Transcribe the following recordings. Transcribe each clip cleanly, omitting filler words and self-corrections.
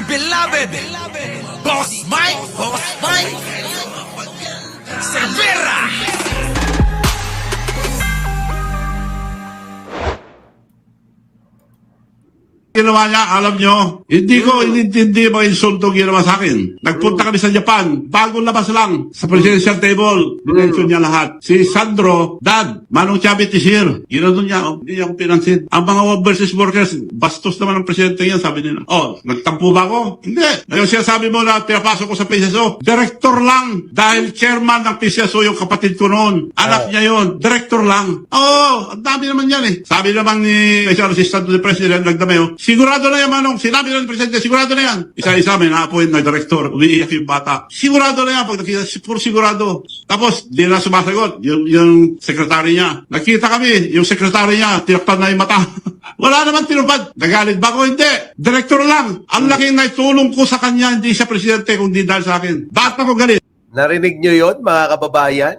beloved Boss Mike Cervera. Ginawa niya, alam nyo, hindi ko inintindi mga insulto ginawa sa akin. Nagpunta kami sa Japan, bagong labas lang, sa presidential table, dinensyon niya lahat. Si Sandro, Dad, Manong Chavit is here. Ginano niya, hindi niya akong pinansin. Ang mga overseas workers, bastos naman ang presidente yan, sabi nila. Nagtampo ba ako? Hindi. Ngayon siya sabi mo na pinapasok ko sa PCSO, director lang, dahil chairman ng PCSO yung kapatid ko noon. Anak niya yon, director lang. Ang dami naman yan eh. Sabi naman ni Special Assistant to the President, nagdamayo, sigurado na yan, Manong. Sinabi ng Presidente, sigurado na yan. Isa-isa may na-appoint na director. Umiiyak yung bata. Sigurado na yan. Pag nakita, puro sigurado. Tapos, di na sumasagot. Yung sekretary niya. Nakita kami, yung sekretary niya, tinakpan na yung mata. Wala naman tinupad. Nagalit ba ko? Hindi. Director lang. Ang laking naitulong ko sa kanya, hindi siya Presidente, kundi dahil sa akin. Bakit ako galit? Narinig nyo yon mga kababayan?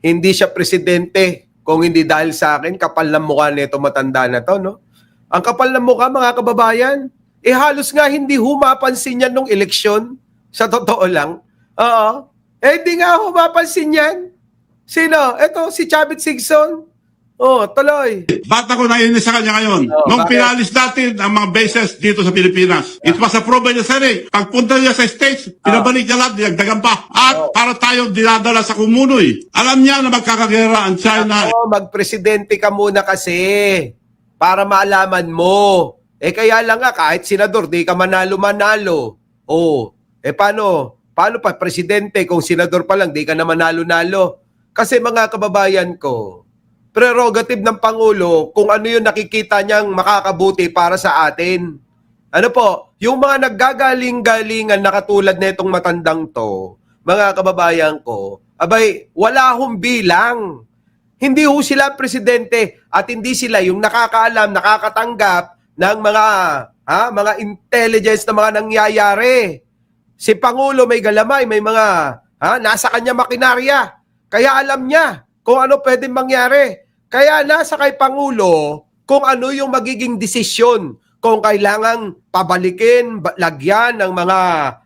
Hindi siya presidente kung hindi dahil sa akin. Kapal ng mukha nito matanda na to, no? Ang kapal ng mukha, mga kababayan. Halos nga hindi humapansin yan nung eleksyon. Sa totoo lang. Oo. Hindi nga humapansin yan. Sino? Ito, si Chavit Singson. Tuloy. Ba't ako nainis sa kanya ngayon? Nung pinalis natin ang mga bases dito sa Pilipinas, it was approved by the Senate. Pagpunta niya sa States, pinabalik niya lahat, dinagdagan pa. At para tayo dinadala sa kumunoy. Alam niya na magkakagera ang China. Magpresidente ka muna kasi. Para malaman mo. Kaya lang nga, kahit senador, di ka manalo-manalo. Paano? Paano pa presidente kung senador pa lang, di ka na manalo-nalo? Kasi mga kababayan ko, prerogative ng Pangulo kung ano yung nakikita niyang makakabuti para sa atin. Ano po? Yung mga naggagaling-galingan na katulad na itong matandang to, mga kababayan ko, abay, wala hong bilang. Hindi ho sila presidente at hindi sila yung nakakaalam, nakakatanggap ng mga intelligence na mga nangyayari. Si Pangulo may galamay, may mga nasa kanya makinarya. Kaya alam niya kung ano pwedeng mangyari. Kaya nasa kay Pangulo kung ano yung magiging desisyon. Kung kailangang pabalikin, lagyan ng mga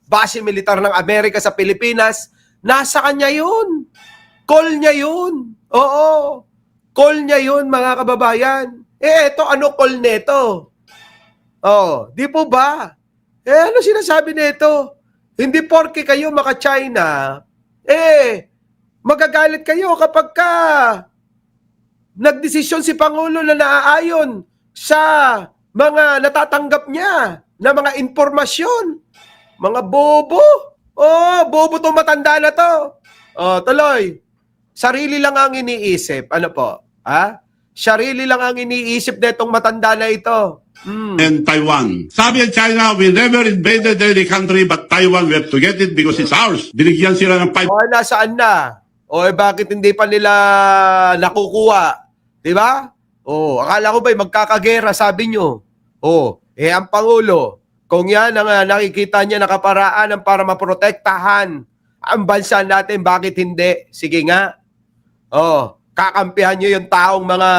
base militar ng Amerika sa Pilipinas, nasa kanya yun. Call niya yun. Oo. Call niya yun, mga kababayan. Eto, ano call neto? Di po ba? Ano sinasabi nito? Hindi porke kayo maka-China, magagalit kayo kapag ka nagdesisyon si Pangulo na naaayon sa mga natatanggap niya na mga informasyon. Mga bobo. Bobo tong matanda na to. Tuloy. Sarili lang ang iniisip. Ano po? Sarili lang ang iniisip netong matanda na ito. And Taiwan. Sabi ang China, we never invaded any country but Taiwan, we have to get it because it's ours. Binigyan sila ng 5. Nasaan na? Bakit hindi pa nila nakukuha? Diba? Akala ko ba'y magkakagera, sabi nyo. Ang Pangulo, kung yan ang nakikita niya nakaparaan para maprotektahan ang bansa natin, bakit hindi? Sige nga. Kakampihan nyo yung taong mga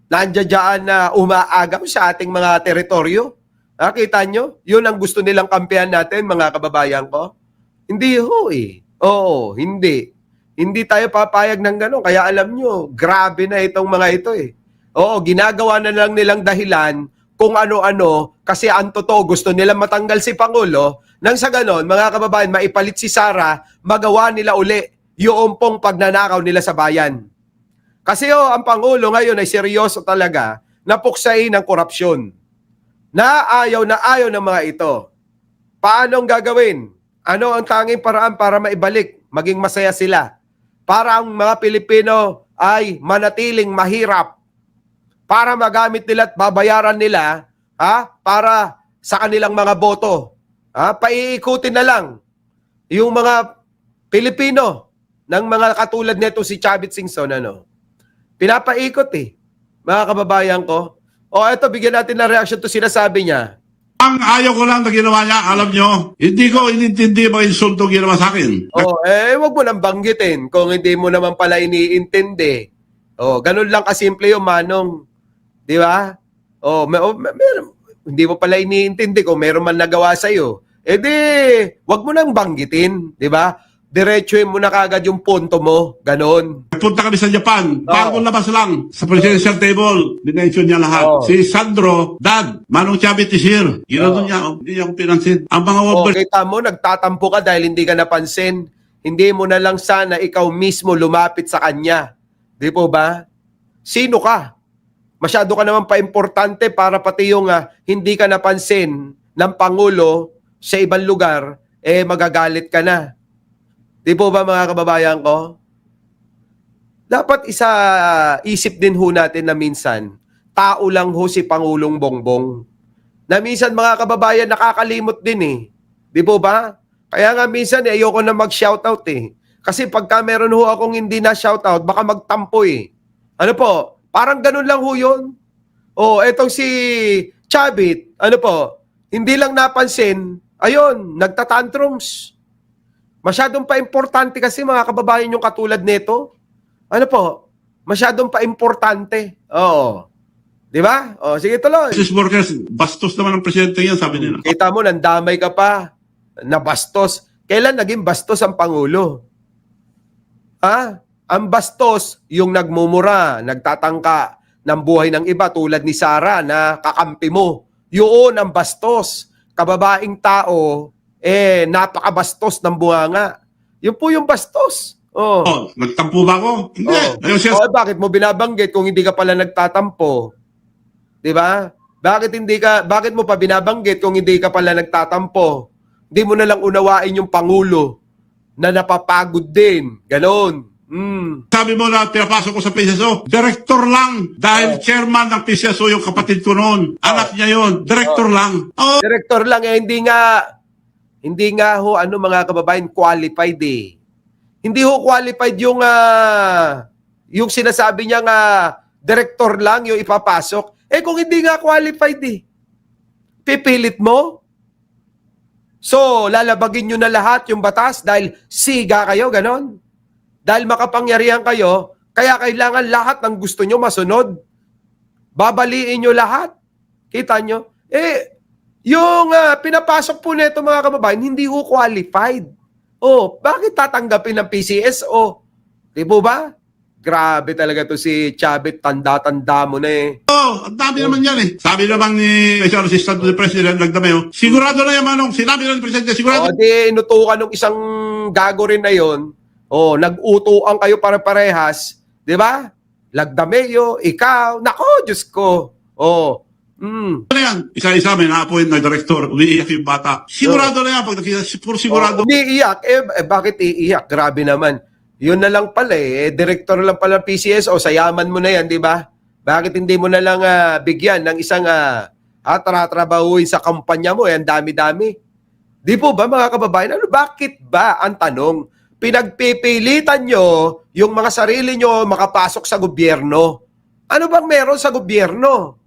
nandiyan na umaagaw sa ating mga teritoryo. Kita nyo? Yun ang gusto nilang kampihan natin, mga kababayan ko. Hindi hindi. Hindi tayo papayag ng gano'n. Kaya alam nyo, grabe na itong mga ito ginagawa na lang nilang dahilan kung ano-ano kasi ang totoo gusto nilang matanggal si Pangulo nang sa gano'n, mga kababayan, maipalit si Sara, magawa nila uli yung pong pagnanakaw nila sa bayan. Kasi ang Pangulo ngayon ay seryoso talaga na puksain ng korupsyon. Na ayaw ng mga ito. Paano ang gagawin? Ano ang tanging paraan para maibalik, maging masaya sila? Para ang mga Pilipino ay manatiling mahirap. Para magamit nila at babayaran nila para sa kanilang mga boto. Paiikutin na lang yung mga Pilipino ng mga katulad nito si Chavit Singson. Pinapaikot mga kababayan ko. Ito, bigyan natin ng reaction to sinasabi niya. Ang ayaw ko lang na ginawa niya, alam nyo, hindi ko inintindi mga insulto ginawa sa akin. Wag mo nang banggitin kung hindi mo naman pala iniintindi. Ganun lang kasimple yung Manong. Di ba? hindi mo pala iniintindi kung meron man nagawa sa'yo, eh di, wag mo nang banggitin, di ba? Diretsuhin mo na kagad yung punto mo, ganon. Nagpunta kami sa Japan. Bagong labas lang. Sa presidential table. Dinensyon niya lahat. Oh. Si Sandro, Dad, Manong Chavit is here. Ginano niya. Hindi niya ako pinansin. Ang mga O, kita mo, nagtatampo ka dahil hindi ka napansin. Hindi mo na lang sana ikaw mismo lumapit sa kanya. Di po ba? Sino ka? Masyado ka naman pa-importante para pati yung hindi ka napansin ng Pangulo sa ibang lugar, eh magagalit ka na. Di po ba mga kababayan ko? Dapat isip din ho natin na minsan, tao lang ho si Pangulong Bongbong. Na minsan mga kababayan nakakalimot din eh. Di po ba? Kaya nga minsan ayoko na mag-shoutout eh. Kasi pagka meron ho akong hindi na shoutout, baka magtampo eh. Ano po? Parang ganun lang ho yun. Oh, etong si Chavit, ano po? Hindi lang napansin, ayun, nagtatantrums. Masyadong pa-importante kasi mga kababayan yung katulad nito. Ano po? Masyadong pa-importante. Oo. Di ba? O, sige tuloy. business workers, bastos naman ang presidente yan, sabi nila. Kita mo, nandamay ka pa. Nabastos. Kailan naging bastos ang Pangulo? Ha? Ang bastos, yung nagmumura, nagtatangka ng buhay ng iba tulad ni Sara na kakampi mo. Yun ang bastos. Kababaing tao, napakabastos ng bunganga. Yun po yung bastos. Oh. Oh, nagtampo ba ako? Hindi. Oh. Ayun siya. Oh, bakit mo binabanggit kung hindi ka pala nagtatampo? 'Di ba? Bakit mo pa binabanggit kung hindi ka pala nagtatampo? Hindi mo na lang unawain yung Pangulo na napapagod din. Ganon. Sabi mo na pinapasok ko sa PCSO, director lang. Dahil chairman ng PCSO yung kapatid ko noon. Anak niya yon, director lang. Oh, Director lang hindi nga ho mga kababayan qualified eh. Hindi ho qualified yung sinasabi niya nga director lang yung ipapasok. Eh kung hindi nga qualified eh, pipilit mo? So, lalabagin nyo na lahat yung batas dahil siga kayo, ganon. Dahil makapangyarihan kayo, kaya kailangan lahat ng gusto nyo masunod. Babaliin nyo lahat. Kita nyo? Yung pinapasok po nito mga kababayan, hindi ho qualified. Oh, bakit tatanggapin ng PCSO? Di po ba? Grabe talaga to si Chavit, tanda-tanda mo na eh. ang dami naman yan eh. Sabi naman ni Special Assistant to the President, nagdamay, sigurado na yung Manong, sinabi ng Presidente, sigurado. Di inutukan ng isang gago rin na yon. Nag-utuan kayo para-parehas. Di ba? Lagdameo, ikaw, nako, Diyos ko. Ano yan? Isa-isa may na-appoint na director, umiiyak yung bata. Sigurado na yan, pag nakita, puro sigurado. Umiiyak. Bakit iiyak? Grabe naman. Yun na lang pala director lang pala PCSO, sayaman mo na yan, di ba? Bakit hindi mo na lang bigyan ng isang trabahuin sa kampanya mo? Ang dami-dami. Di po ba mga kababayan? Bakit ba ang tanong? Pinagpipilitan nyo yung mga sarili nyo makapasok sa gobyerno. Ano bang meron sa gobyerno?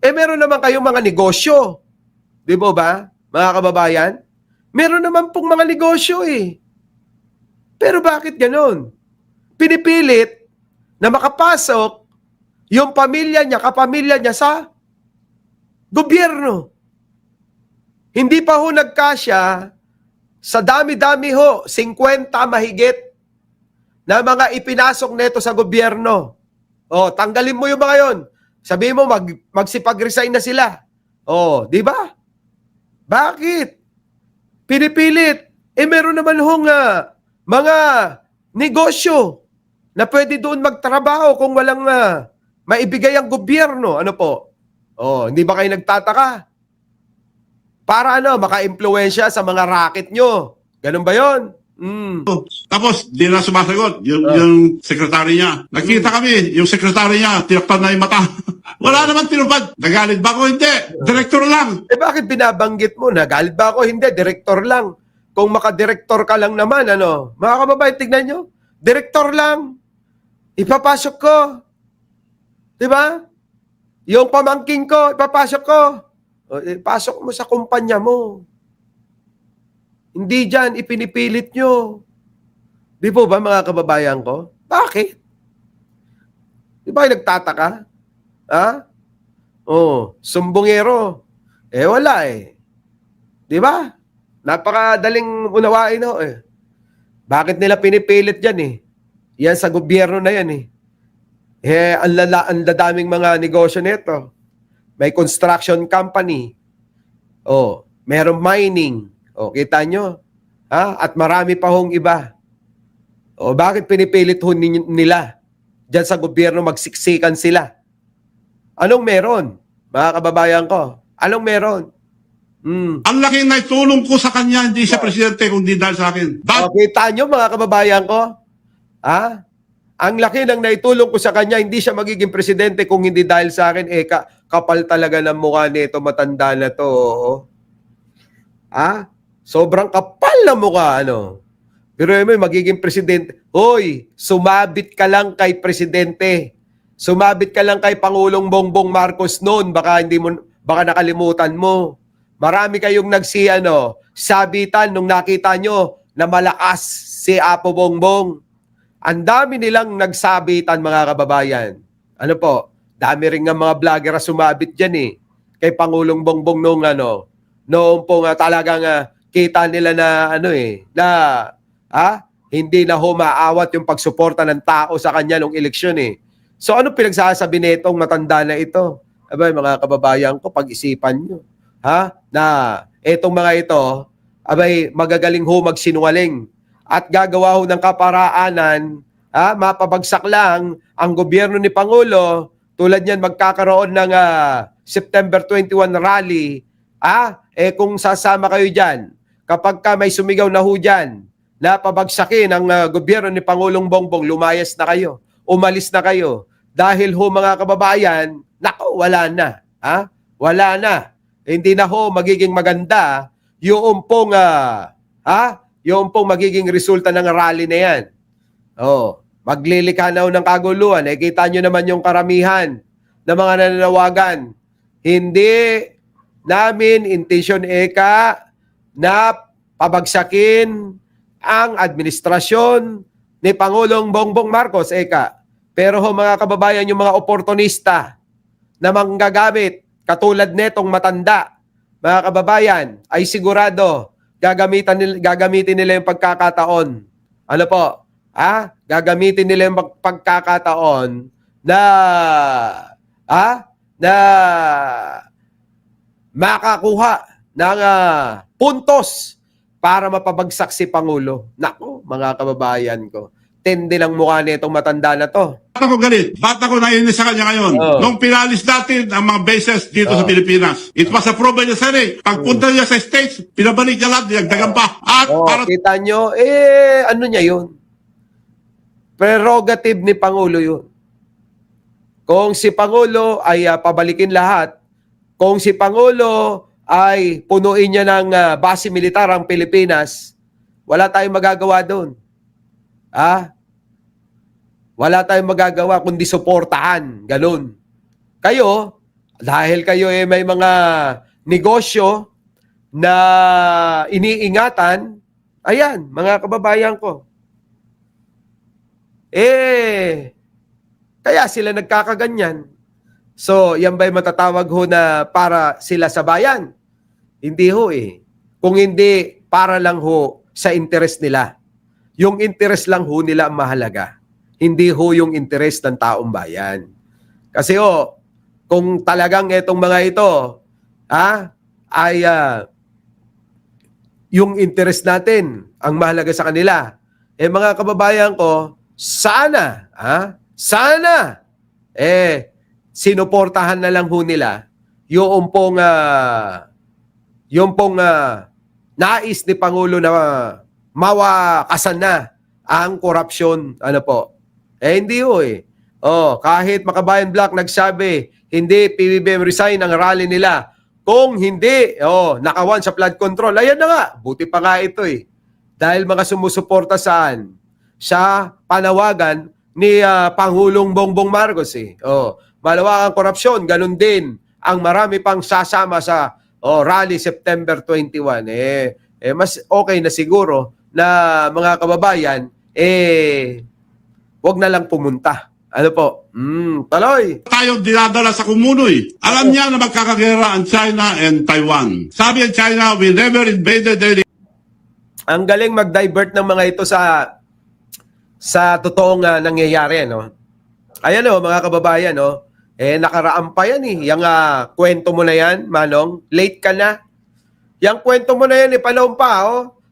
Meron naman kayong mga negosyo. Di po ba, mga kababayan? Meron naman pong mga negosyo eh. Pero bakit ganon? Pinipilit na makapasok yung pamilya niya, kapamilya niya sa gobyerno. Hindi pa ho nagkasya sa dami-dami ho, 50 mahigit na mga ipinasok neto sa gobyerno. Tanggalin mo yung mga yon. Sabihin mo, magsipag-resign na sila. Di ba? Bakit? Pinipilit. Meron naman hong mga negosyo na pwede doon magtrabaho kung walang maibigay ang gobyerno. Ano po? Hindi ba kayo nagtataka? Para maka-impluwensya sa mga racket nyo. Ganun ba yon? Tapos, di na sumasagot. Yung sekretary niya. Nakita kami, yung sekretary niya, tinakpan na yung mata. Wala naman tinupad. Nagalit ba ako? Hindi. Direktor lang. Bakit binabanggit mo? Nagalit ba ako? Hindi, direktor lang. Kung makadirektor ka lang naman, mga kababayan, tignan nyo. Direktor lang. Ipapasok ko. Diba? Yung pamangking ko, ipapasok ko. Ipasok mo sa kumpanya mo. Hindi dyan, ipinipilit nyo. Di po ba mga kababayan ko? Bakit? Di ba kayo nagtataka? Ha? Sumbongero. Wala eh. Di ba? Napakadaling unawain ho eh. Bakit nila pinipilit yan eh? Yan sa gobyerno na yan eh. Ang dadaming mga negosyo nito. May construction company. Merong mining. Kita nyo? At marami pa hong iba. Bakit pinipilit ho nila? Diyan sa gobyerno magsiksikan sila. Anong meron? Mga kababayan ko. Anong meron? Ang laki na itulong ko sa kanya, hindi siya presidente, kundi dahil sa akin. Kita nyo mga kababayan ko? Ang laki ng naitulong ko sa kanya, hindi siya magiging presidente kung hindi dahil sa akin. Kapal talaga ng mukha nito, matanda na to. Sobrang kapal ng mukha, ano? Pero may magiging presidente. Hoy, sumabit ka lang kay presidente. Sumabit ka lang kay Pangulong Bongbong Marcos noon, baka nakalimutan mo. Marami kayong sabitan nung nakita nyo na malakas si Apo Bongbong. Ang dami nilang nagsabitan, mga kababayan. Ano po? Dami rin nga mga vlogger na sumabit dyan eh. Kay Pangulong Bongbong noong pong talagang kita nila na hindi na humaawat yung pagsuporta ng tao sa kanya nung eleksyon eh. So ano pinagsasabi nitong matanda na ito? Abay, mga kababayan ko, pag-isipan nyo. Na etong mga ito, abay, magagaling ho magsinungaling at gagawa ho ng kaparaanan, mapabagsak lang ang gobyerno ni Pangulo, tulad niyan magkakaroon ng September 21 rally, kung sasama kayo dyan, kapag may sumigaw na ho dyan, na pabagsakin ang gobyerno ni Pangulong Bongbong, lumayas na kayo, umalis na kayo, dahil ho mga kababayan, wala na. Wala na. Hindi na ho magiging maganda yung pong magiging resulta ng rally na yan. Maglilikha na ho ng kaguluhan. Kita nyo naman yung karamihan ng mga nananawagan. Hindi namin intensyon na pabagsakin ang administrasyon ni Pangulong Bongbong Marcos Pero ho mga kababayan, yung mga oportunista na manggagamit katulad netong matanda, mga kababayan, ay sigurado gagamitin nila yung pagkakataon. Ano po? Gagamitin nila yung pagkakataon na makakuha ng puntos para mapabagsak si Pangulo. Mga kababayan ko, tindi lang mukha nitong matanda na to. Ba't ako galit? Ba't ako nainis sa kanya ngayon? Nung pinalis natin ang mga bases dito sa Pilipinas, it was approved by the Senate. Pagpunta niya sa States, pinabalik niya lahat, dinagdagan pa. At para Kita nyo, ano niya yun? Prerogative ni Pangulo yun. Kung si Pangulo ay pabalikin lahat, kung si Pangulo ay punuin niya ng base militar ang Pilipinas, wala tayong magagawa doon. Wala tayong magagawa kundi suportahan. Ganun. Kayo, dahil kayo may mga negosyo na iniingatan, ayan, mga kababayan ko. Kaya sila nagkakaganyan. So, yan ba'y matatawag ho na para sila sa bayan? Hindi ho eh. Kung hindi, para lang ho sa interest nila. Yung interest lang ho nila ang mahalaga. Hindi ho yung interest ng taong bayan. Kasi kung talagang itong mga ito, ay yung interest natin ang mahalaga sa kanila, mga kababayan ko, sana, sinuportahan na lang ho nila yung pong nais ni Pangulo na mawakasan na ang korupsyon. Ano po? Hindi ho eh. Kahit Makabayan Black nagsabi, hindi PBBM resign ang rally nila. Kung hindi, nakawan sa flood control. Ayan na nga, buti pa nga ito eh. Dahil mga sumusuporta saan? Sa panawagan ni Pangulong Bongbong Marcos eh. Malawak ang korupsyon, ganun din ang marami pang sasama sa rally September 21. Mas okay na siguro na mga kababayan, wag na lang pumunta. Ano po? Taloy. Tayong dinadala sa kumunoy. Alam niya na magkakagera ang China and Taiwan. Sabi ng China, we never invaded any. Ang galing mag-divert ng mga ito sa totoong nangyayari, no? Ayan mga kababayan, no? Nakaraan pa yan eh. Yung kwento mo na yan, Manong, late ka na. Yung kwento mo na yan, panahon pa,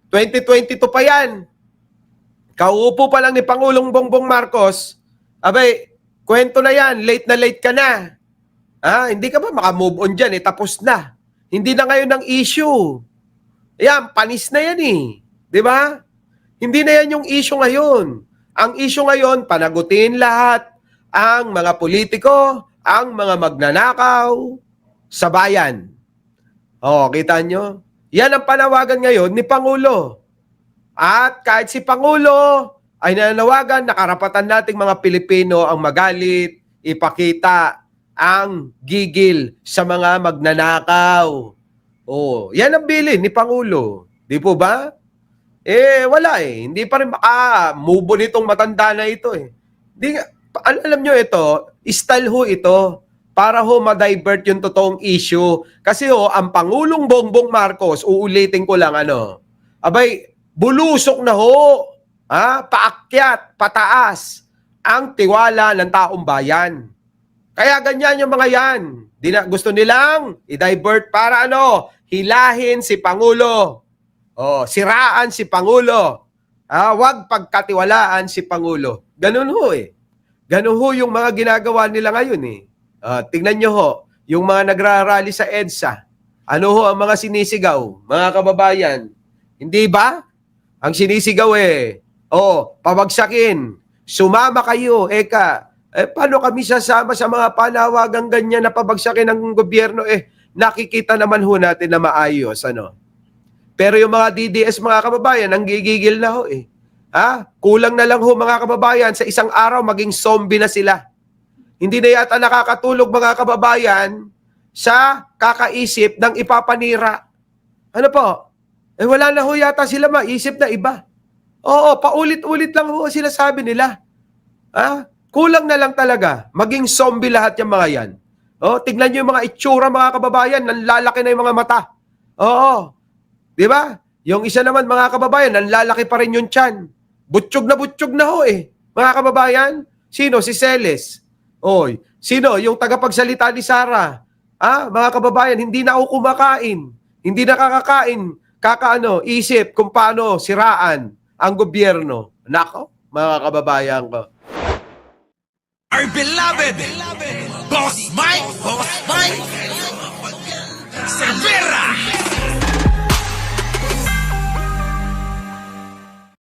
2022 pa yan. Kauupo pa lang ni Pangulong Bongbong Marcos, abay, kwento na yan, late ka na. Hindi ka ba makamove on dyan, tapos na. Hindi na ngayon ang issue. Yan, panis na yan eh. Di ba? Hindi na yan yung issue ngayon. Ang issue ngayon, panagutin lahat ang mga politiko, ang mga magnanakaw sa bayan. Kita nyo? Yan ang panawagan ngayon ni Pangulo. At kahit si Pangulo ay nananawagan na karapatan nating mga Pilipino ang magalit, ipakita ang gigil sa mga magnanakaw. Yan ang bilin ni Pangulo. Di po ba? Wala eh. Hindi pa rin move on itong matanda na ito eh. Alam nyo ito, style ho ito para ma-divert yung totoong issue. Kasi ang Pangulong Bongbong Marcos, uulitin ko lang abay, bulusok na paakyat, pataas ang tiwala ng taong bayan. Kaya ganyan yung mga yan. Gusto nilang i-divert para hilahin si Pangulo. Siraan si Pangulo. Wag pagkatiwalaan si Pangulo. Ganun ho eh. Ganun ho yung mga ginagawa nila ngayon eh. Tingnan nyo yung mga nagrarally sa EDSA. Ano ang mga sinisigaw, mga kababayan? Hindi ba? Ang sinisigaw pabagsakin. Sumama kayo, paano kami sasama sa mga panawagang ganyan na pabagsakin ng gobyerno? Nakikita naman ho natin na maayos, Pero yung mga DDS, mga kababayan, ang gigigil na ho Kulang na lang ho, mga kababayan, sa isang araw maging zombie na sila. Hindi na yata nakakatulog, mga kababayan, sa kakaisip ng ipapanira. Ano po? Wala na ho yata sila maisip na iba. Paulit-ulit lang ho sila sabi nila. Kulang na lang talaga. Maging zombie lahat yung mga yan. Tignan nyo yung mga itsura, mga kababayan. Nanlalaki na yung mga mata. Di ba? Yung isa naman, mga kababayan, nanlalaki pa rin yung tiyan. Butsyog na ho mga kababayan. Sino? Si Celes. Sino? Yung tagapagsalita ni Sara. Mga kababayan, hindi na ako kumakain. Hindi na kakakain. Isip kung paano siraan ang gobyerno. Nako, mga kababayan ko. Our beloved Boss Mike Cervera.